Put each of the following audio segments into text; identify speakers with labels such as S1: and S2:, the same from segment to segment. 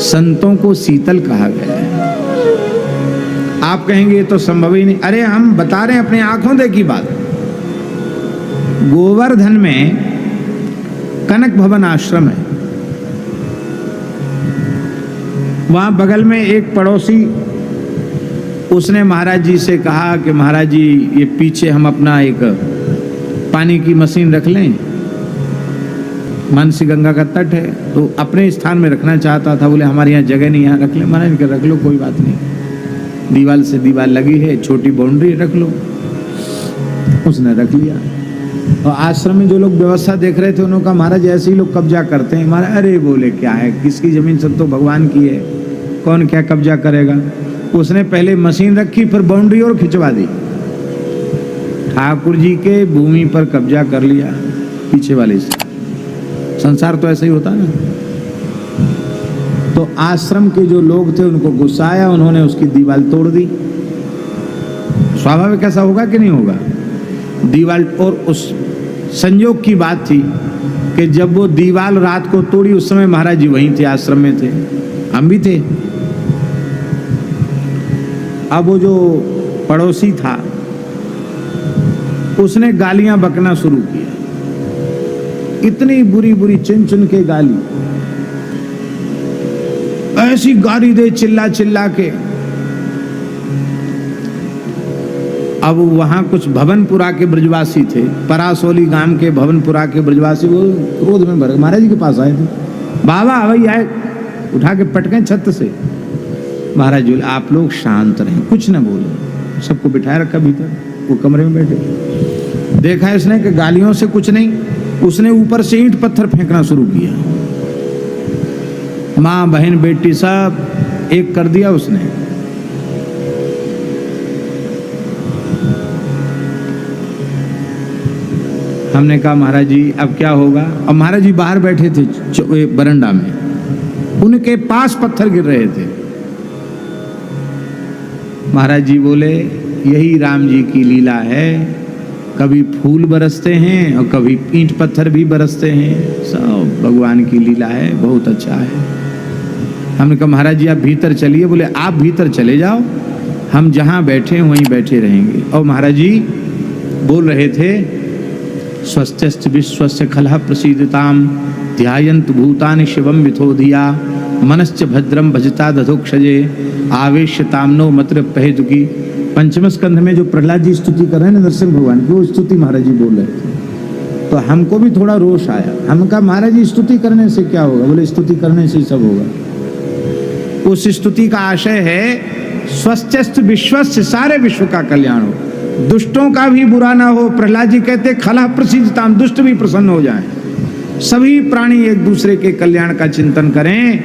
S1: संतों को शीतल कहा गया है। आप कहेंगे ये तो संभव ही नहीं। अरे हम बता रहे हैं, अपनी आंखों देखी बात। गोवर्धन में कनक भवन आश्रम है, वहां बगल में एक पड़ोसी, उसने महाराज जी से कहा कि महाराज जी ये पीछे हम अपना एक पानी की मशीन रख लें, मानसी गंगा का तट है, तो अपने स्थान में रखना चाहता था। बोले हमारे यहाँ जगह नहीं, यहाँ रख ले। महाराज जी रख लो, कोई बात नहीं, दीवार से दीवार लगी है, छोटी बाउंड्री, रख लो। उसने रख लिया। और आश्रम में जो लोग व्यवस्था देख रहे थे उन्होंने कहा महाराज ऐसे ही लोग कब्जा करते हैं। महाराज अरे बोले क्या है, किसकी जमीन, सब तो भगवान की है, कौन क्या कब्जा करेगा। उसने पहले मशीन रखी, फिर बाउंड्री और खिंचवा दी, ठाकुर जी के भूमि पर कब्जा कर लिया पीछे वाले से। संसार तो ऐसा ही होता ना। तो आश्रम के जो लोग थे उनको गुस्सा आया, उन्होंने उसकी दीवार तोड़ दी। स्वाभाविक ऐसा होगा कि नहीं होगा, दीवार। और उस संयोग की बात थी कि जब वो दीवार रात को तोड़ी उस समय महाराज जी वहीं थे, आश्रम में थे, हम भी थे। अब वो जो पड़ोसी था उसने गालियां बकना शुरू किया, इतनी बुरी बुरी चुन चुन के गाली, ऐसी गाली दे चिल्ला चिल्ला के। अब वहां कुछ भवनपुरा के ब्रजवासी थे, परासोली गांव के भवनपुरा के ब्रजवासी, वो क्रोध में भर महाराज जी के पास आए थे। बाबा भाई आए, उठा के पटके छत से। महाराज जी आप लोग शांत रहें, कुछ न बोलो। सबको बिठाए रखा भीतर, वो कमरे में बैठे। देखा इसने कि गालियों से कुछ नहीं, उसने ऊपर से ईंट पत्थर फेंकना शुरू किया। माँ बहन बेटी सब एक कर दिया उसने। हमने कहा महाराज जी अब क्या होगा। अब महाराज जी बाहर बैठे थे बरंडा में, उनके पास पत्थर गिर रहे थे। महाराज जी बोले यही राम जी की लीला है, कभी फूल बरसते हैं और कभी ईंट पत्थर भी बरसते हैं, सब भगवान की लीला है, बहुत अच्छा है। हमने कहा महाराज जी आप भीतर चलिए। बोले आप भीतर चले जाओ, हम जहाँ बैठे हैं वहीं बैठे रहेंगे। और महाराज जी बोल रहे थे स्वस्त्यस्त विश्वस्य खलः प्रसीदताम ध्यायन्त भूतानि शिवम मिथोधिया मनश्च भद्रम भजता दधोक्षजे आवेश्यतामनो मत्र पहेतुकी। पंचम स्कंध में जो प्रहलाद जी स्तुति कर रहे हैं नरसिंह भगवान की, वो स्तुति महाराज जी बोल रहे थे। तो हमको भी थोड़ा रोष आया। हम कहा महाराज जी स्तुति करने से क्या होगा। बोले स्तुति करने से सब होगा। उस स्तुति का आशय है स्वस्त्यस्त विश्वस्य, सारे विश्व का कल्याण हो, दुष्टों का भी बुरा ना हो। प्रहलाद जी कहते खलः प्रसीदताम, दुष्ट भी प्रसन्न हो जाएं, सभी प्राणी एक दूसरे के कल्याण का चिंतन करें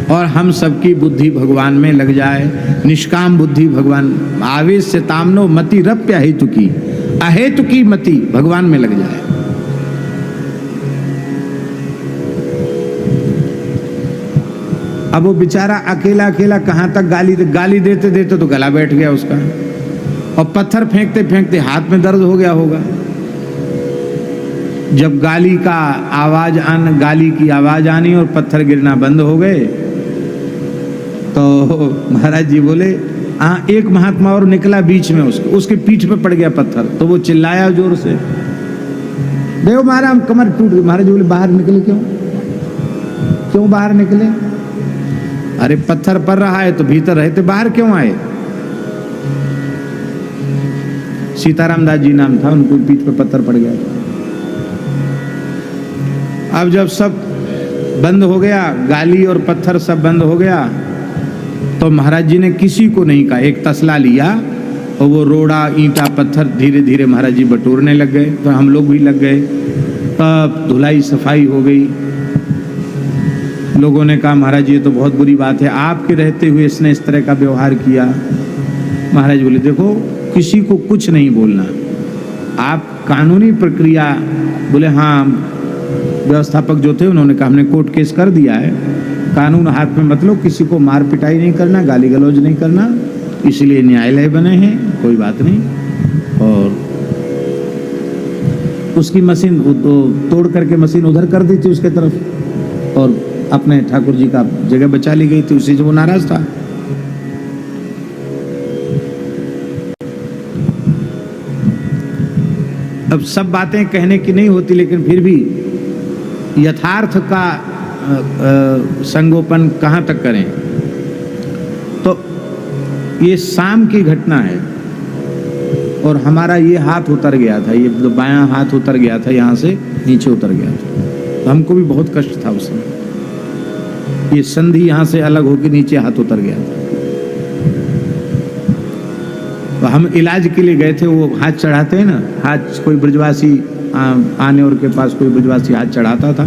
S1: और हम सबकी बुद्धि भगवान में लग जाए, निष्काम बुद्धि भगवान। आवेश से तामनो मति रप्य हेतु की, अहेतु की मति भगवान में लग जाए। अब वो बेचारा अकेला अकेला कहां तक गाली देते देते तो गला बैठ गया उसका, और पत्थर फेंकते फेंकते हाथ में दर्द हो गया होगा। जब गाली की आवाज आनी और पत्थर गिरना बंद हो गए तो महाराज जी बोले एक महात्मा और निकला बीच में, उसके पीठ पे पड़ गया पत्थर। तो वो चिल्लाया जोर से, देखो महाराज कमर टूट गई। महाराज जी बोले बाहर निकले क्यों बाहर निकले। अरे पत्थर पड़ रहा है तो भीतर रहते, बाहर क्यों आए। सीताराम दास जी नाम था, उनको पीठ पे पत्थर पड़ गया। अब जब सब बंद हो गया, गाली और पत्थर सब बंद हो गया, तो महाराज जी ने किसी को नहीं कहा, एक तसला लिया और वो रोड़ा ईंटा पत्थर धीरे धीरे महाराज जी बटोरने लग गए। तो हम लोग भी लग गए, तब धुलाई सफाई हो गई। लोगों ने कहा महाराज जी ये तो बहुत बुरी बात है, आपके रहते हुए इसने इस तरह का व्यवहार किया। महाराज बोले देखो किसी को कुछ नहीं बोलना, आप कानूनी प्रक्रिया। बोले हाँ, व्यवस्थापक जो थे उन्होंने कहा हमने कोर्ट केस कर दिया है, कानून हाथ में मत लो, किसी को मार पिटाई नहीं करना, गाली गलौज नहीं करना, इसलिए न्यायालय बने हैं, कोई बात नहीं। और उसकी मशीन तोड़ करके मशीन उधर कर दी थी उसके तरफ, और अपने ठाकुर जी का जगह बचा ली गई थी, उसी से वो नाराज था। अब सब बातें कहने की नहीं होती, लेकिन फिर भी यथार्थ का संगोपन कहाँ तक करें। तो ये शाम की घटना है और हमारा ये हाथ उतर गया था, ये तो बायां हाथ उतर गया था, यहाँ से नीचे उतर गया था। तो हमको भी बहुत कष्ट था उस समय। ये संधि यहाँ से अलग होकर नीचे हाथ उतर गया था। तो हम इलाज के लिए गए थे। वो हाथ चढ़ाते हैं ना, हाथ कोई ब्रजवासी आने और के पास कोई ब्रजवासी हाथ चढ़ाता था,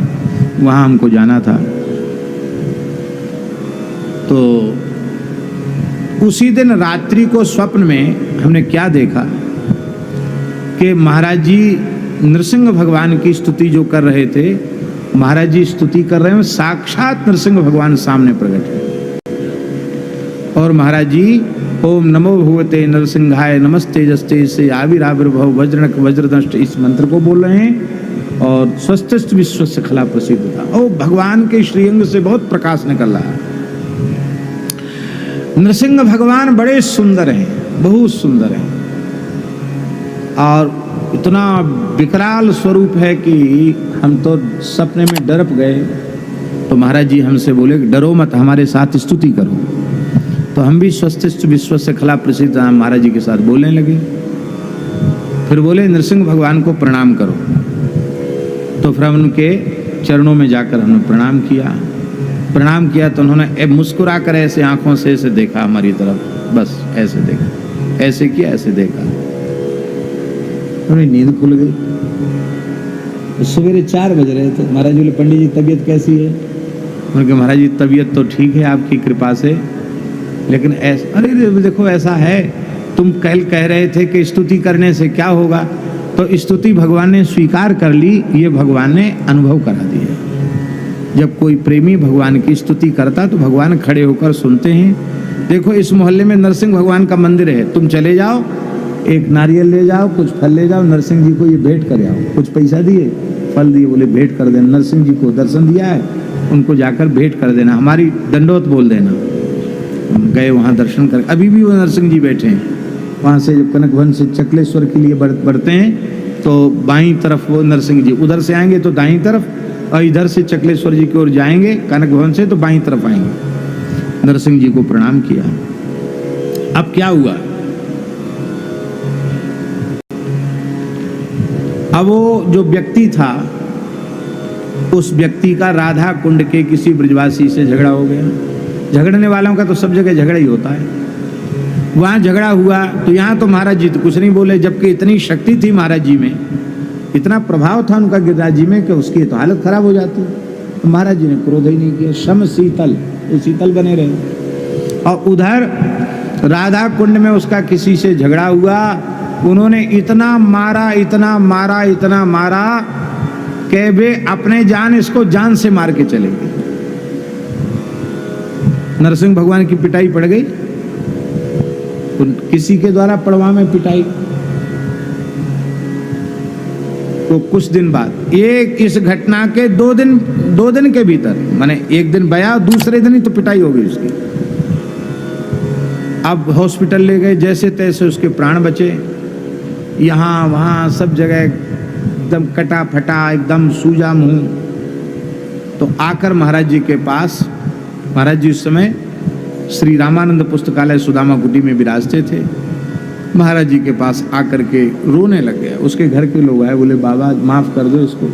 S1: वहाँ हमको जाना था। तो उसी दिन रात्रि को स्वप्न में हमने क्या देखा कि महाराज जी नृसिंह भगवान की स्तुति जो कर रहे थे, महाराज जी स्तुति कर रहे हैं, साक्षात नृसिंह भगवान सामने प्रकट है। और महाराज जी ओम नमो भगवते नरसिंहाय नमस्ते जस्ते से आविर्भाव वज्रनक वज्रदंष्ट इस मंत्र को बोल रहे हैं। और स्वस्थ विश्व से खला प्रसिद्ध था। ओ भगवान के श्रीअंग से बहुत प्रकाश निकल रहा है। नरसिंह भगवान बड़े सुंदर हैं, बहुत सुंदर हैं, और इतना विकराल स्वरूप है कि हम तो सपने में डरप गए। तो महाराज जी हमसे बोले डरो मत, हमारे साथ स्तुति करो। तो हम भी स्वस्थ विश्व से खला प्रसिद्ध महाराज जी के साथ बोलने लगे। फिर बोले नरसिंह भगवान को प्रणाम करो। तो फिर हम उनके चरणों में जाकर हमने प्रणाम किया। प्रणाम किया तो उन्होंने मुस्कुरा कर ऐसे आंखों से ऐसे देखा हमारी तरफ, बस ऐसे देखा, ऐसे किया, ऐसे देखा। उन्हें नींद खुल गई। तो सवेरे 4 बज रहे थे। महाराज बोले पंडित जी तबीयत कैसी है? उनके महाराज जी तबीयत तो ठीक है आपकी कृपा से, लेकिन ऐसा, अरे देखो ऐसा है, तुम कल कह रहे थे कि स्तुति करने से क्या होगा, तो स्तुति भगवान ने स्वीकार कर ली, ये भगवान ने अनुभव करा दिया। जब कोई प्रेमी भगवान की स्तुति करता तो भगवान खड़े होकर सुनते हैं। देखो इस मोहल्ले में नरसिंह भगवान का मंदिर है, तुम चले जाओ, एक नारियल ले जाओ, कुछ फल ले जाओ, नरसिंह जी को ये भेंट कर आओ। कुछ पैसा दिए, फल दिए, बोले भेंट कर देना। नरसिंह जी को दर्शन दिया है, उनको जाकर भेंट कर देना, हमारी दंडोत बोल देना। हम गए वहाँ दर्शन कर, अभी भी वो नरसिंह जी बैठे हैं। वहाँ से जब कनक भवन से चकलेश्वर के लिए बढ़ते हैं तो बाईं तरफ वो नरसिंह जी, उधर से आएंगे तो दाईं तरफ, और इधर से चकलेश्वर जी की ओर जाएंगे कनक भवन से तो बाईं तरफ आएंगे। नरसिंह जी को प्रणाम किया। अब क्या हुआ, अब वो जो व्यक्ति था, उस व्यक्ति का राधा कुंड के किसी ब्रजवासी से झगड़ा हो गया। झगड़ने वालों का तो सब जगह झगड़ा ही होता है। वहाँ झगड़ा हुआ तो यहाँ तो महाराज जी तो कुछ नहीं बोले, जबकि इतनी शक्ति थी महाराज जी में, इतना प्रभाव था उनका गिरिराज जी में कि उसकी तो हालत खराब हो जाती। तो महाराज जी ने क्रोध ही नहीं किया, सम शीतल, वो शीतल बने रहे। और उधर राधा कुंड में उसका किसी से झगड़ा हुआ, उन्होंने इतना मारा, इतना मारा, इतना मारा कि वे अपने जान इसको जान से मार के चले गए। नरसिंह भगवान की पिटाई पड़ गई, किसी के द्वारा पड़वा में पिटाई। तो कुछ दिन बाद, एक इस घटना के 2 दिन के भीतर, माने एक दिन बया, दूसरे दिन ही तो पिटाई हो गई उसकी। अब हॉस्पिटल ले गए, जैसे तैसे उसके प्राण बचे। यहाँ वहाँ सब जगह एकदम कटा फटा, एकदम सूजा मुंह। तो आकर महाराज जी के पास, महाराज जी उस समय श्री रामानंद पुस्तकालय सुदामा कुटी में विराजते थे। महाराज जी के पास आकर के रोने लग गया। उसके घर के लोग आए, बोले बाबा माफ कर दो इसको,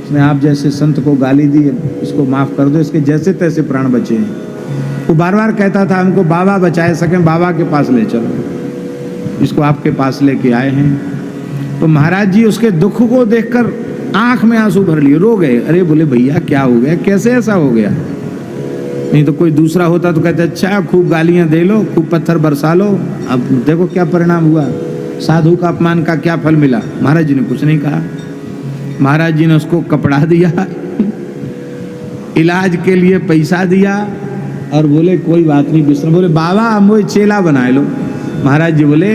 S1: इसने आप जैसे संत को गाली दी, इसको माफ कर दो, इसके जैसे तैसे प्राण बचे हैं। वो बार बार कहता था हमको बाबा बचाए सकें, बाबा के पास ले चलो, इसको आपके पास लेके आए हैं। तो महाराज जी उसके दुख को देखकर आंख में आंसू भर लिए, रो गए। अरे बोले भैया क्या हो गया, कैसे ऐसा हो गया? नहीं तो कोई दूसरा होता तो कहते अच्छा खूब गालियां दे लो, खूब पत्थर बरसा लो, अब देखो क्या परिणाम हुआ, साधु का अपमान का क्या फल मिला। महाराज जी ने कुछ नहीं कहा। महाराज जी ने उसको कपड़ा दिया, इलाज के लिए पैसा दिया, और बोले कोई बात नहीं विष्णु, बोले बाबा हम वो चेला बना लो। महाराज जी बोले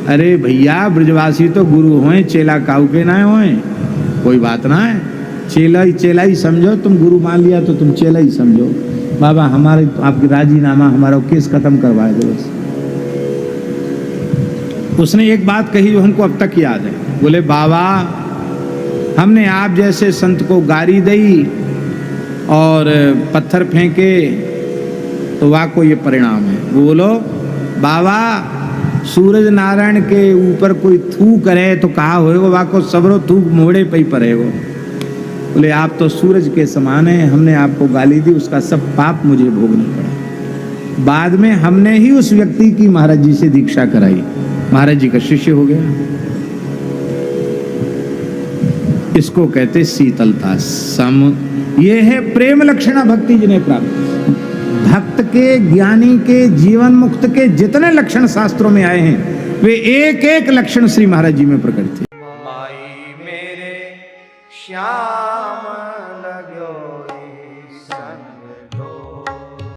S1: अरे भैया ब्रजवासी तो गुरु होए, चेला काऊ के ना होए, कोई बात ना है, चेला ही समझो, तुम गुरु मान लिया तो तुम चेला ही समझो। बाबा हमारे आपके राजीनामा, हमारा केस खत्म करवा दो बस। उसने एक बात कही जो हमको अब तक याद है। बोले बाबा हमने आप जैसे संत को गारी दी और पत्थर फेंके तो वाको ये परिणाम है। बोलो बाबा सूरज नारायण के ऊपर कोई थू करे तो कहा होएगो, वाको सबरो थूक मोड़े पे ही पड़ेगो। बोले आप तो सूरज के समान है, हमने आपको गाली दी, उसका सब पाप मुझे भोगना पड़ा। बाद में हमने ही उस व्यक्ति की महाराज जी से दीक्षा कराई, महाराज जी का शिष्य हो गया। इसको कहते शीतलता सम। ये है प्रेम लक्षणा भक्ति जिन्हें प्राप्त। भक्त के, ज्ञानी के, जीवन मुक्त के जितने लक्षण शास्त्रों में आए हैं वे एक एक लक्षण श्री महाराज जी में प्रकट थे।
S2: माई मेरे श्याम